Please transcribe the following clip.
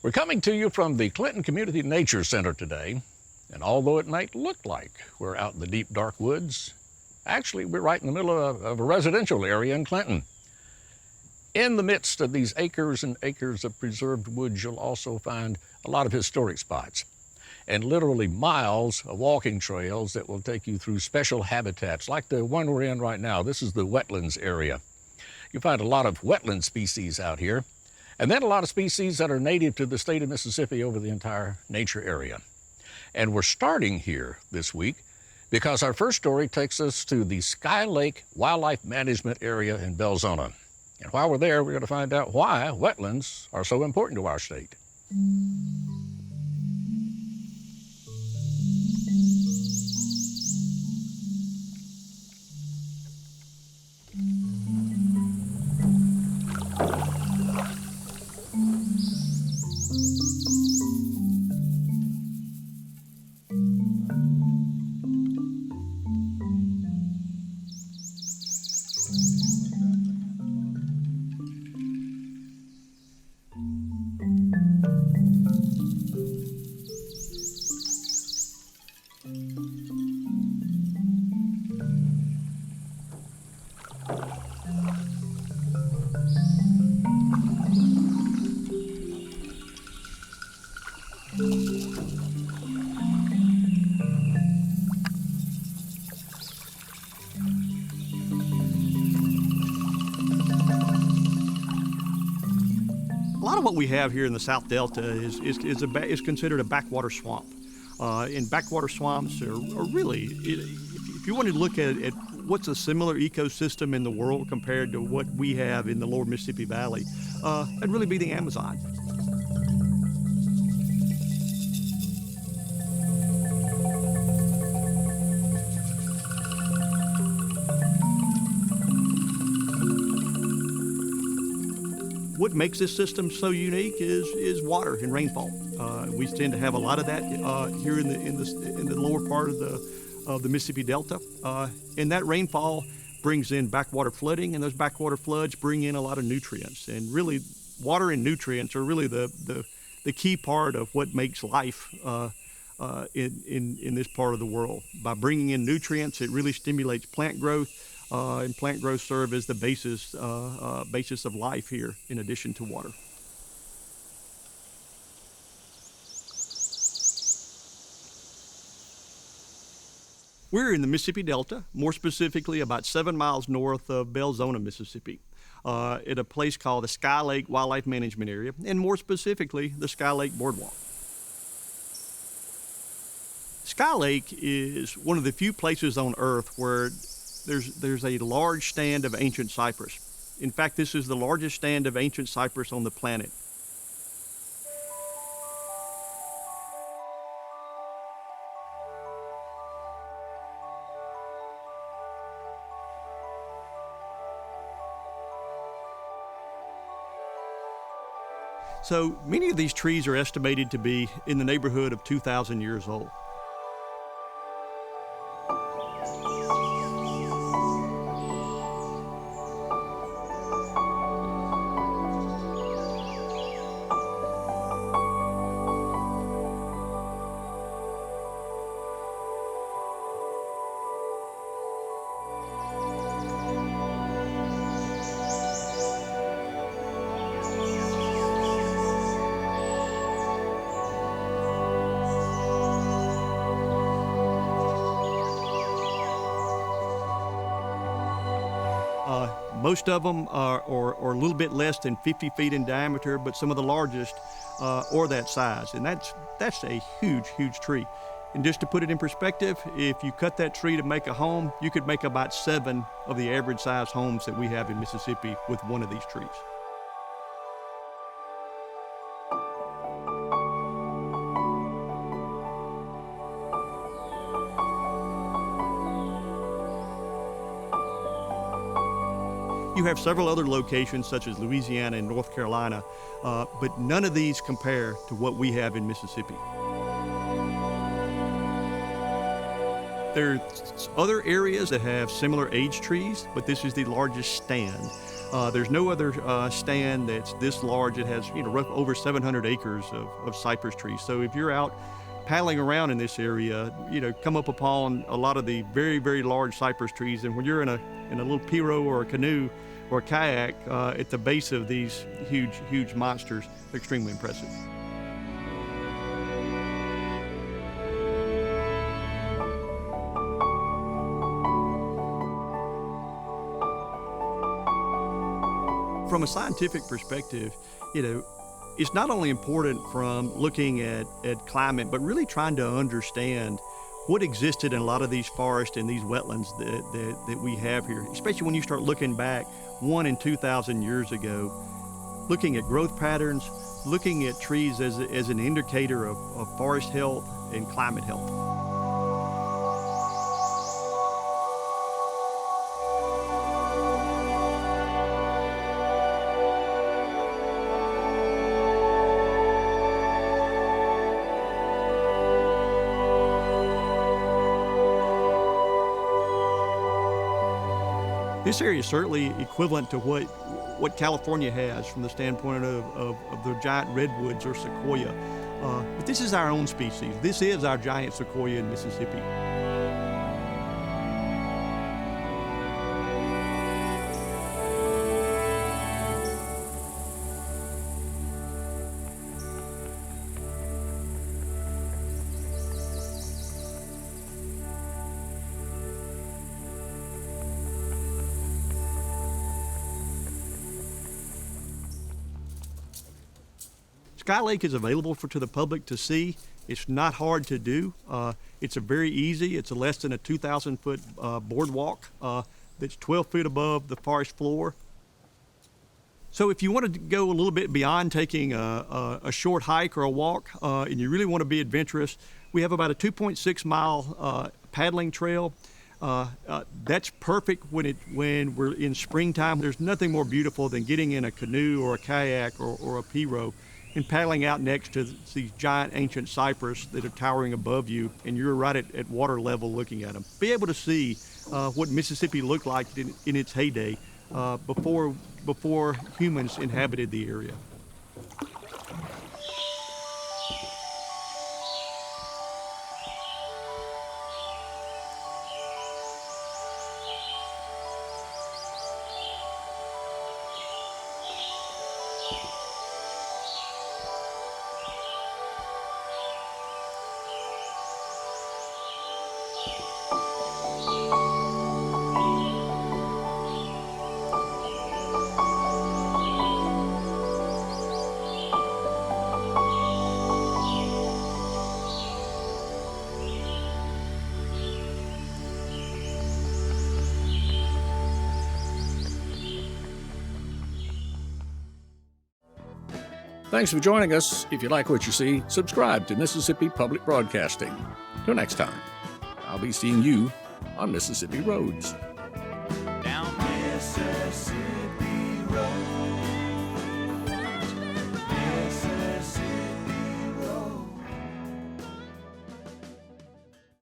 We're coming to you from the Clinton Community Nature Center today, and although it might look like we're out in the deep, dark woods, actually we're right in the middle of a residential area in Clinton. In the midst of these acres and acres of preserved woods, you'll also find a lot of historic spots and literally miles of walking trails that will take you through special habitats like the one we're in right now. This is the wetlands area. You find a lot of wetland species out here, and then a lot of species that are native to the state of Mississippi over the entire nature area. And we're starting here this week because our first story takes us to the Sky Lake Wildlife Management Area in Belzoni. And while we're there, we're going to find out why wetlands are so important to our state. A lot of what we have here in the South Delta is considered a backwater swamp. And backwater swamps are really, if you wanted to look at what's a similar ecosystem in the world compared to what we have in the lower Mississippi Valley, that'd really be the Amazon. What makes this system so unique is water and rainfall. We tend to have a lot of that here in the lower part of the Mississippi Delta, and that rainfall brings in backwater flooding, and those backwater floods bring in a lot of nutrients. And really, water and nutrients are really the key part of what makes life in this part of the world. By bringing in nutrients, it really stimulates plant growth. And plant growth serve as the basis of life here, in addition to water. We're in the Mississippi Delta, more specifically about 7 miles north of Belzoni, Mississippi, at a place called the Sky Lake Wildlife Management Area, and more specifically, the Sky Lake Boardwalk. Sky Lake is one of the few places on Earth where there's a large stand of ancient cypress. In fact, this is the largest stand of ancient cypress on the planet. So many of these trees are estimated to be in the neighborhood of 2,000 years old. Most of them are a little bit less than 50 feet in diameter, but some of the largest are that size. And that's a huge, huge tree. And just to put it in perspective, if you cut that tree to make a home, you could make about 7 of the average size homes that we have in Mississippi with one of these trees. You have several other locations such as Louisiana and North Carolina, but none of these compare to what we have in Mississippi. There's other areas that have similar age trees, but this is the largest stand. There's no other stand that's this large. It has, over 700 acres of cypress trees. So if you're out paddling around in this area, come up upon a lot of the very, very large cypress trees. And when you're in a little pirogue or a canoe or a kayak at the base of these huge, huge monsters, they're extremely impressive. From a scientific perspective, it's not only important from looking at climate, but really trying to understand what existed in a lot of these forests and these wetlands that we have here, especially when you start looking back 1,000 and 2,000 years ago, looking at growth patterns, looking at trees as an indicator of forest health and climate health. This area is certainly equivalent to what California has from the standpoint of the giant redwoods or sequoia. But this is our own species. This is our giant sequoia in Mississippi. Sky Lake is available to the public to see. It's not hard to do. It's very easy. It's less than a 2,000-foot boardwalk that's 12 feet above the forest floor. So if you want to go a little bit beyond taking a short hike or a walk, and you really want to be adventurous, we have about a 2.6-mile paddling trail. That's perfect when we're in springtime. There's nothing more beautiful than getting in a canoe or a kayak or a pirogue and paddling out next to these giant ancient cypress that are towering above you, and you're right at water level looking at them. Be able to see what Mississippi looked like in its heyday before humans inhabited the area. Thanks for joining us. If you like what you see, subscribe to Mississippi Public Broadcasting. Till next time, I'll be seeing you on Mississippi Roads.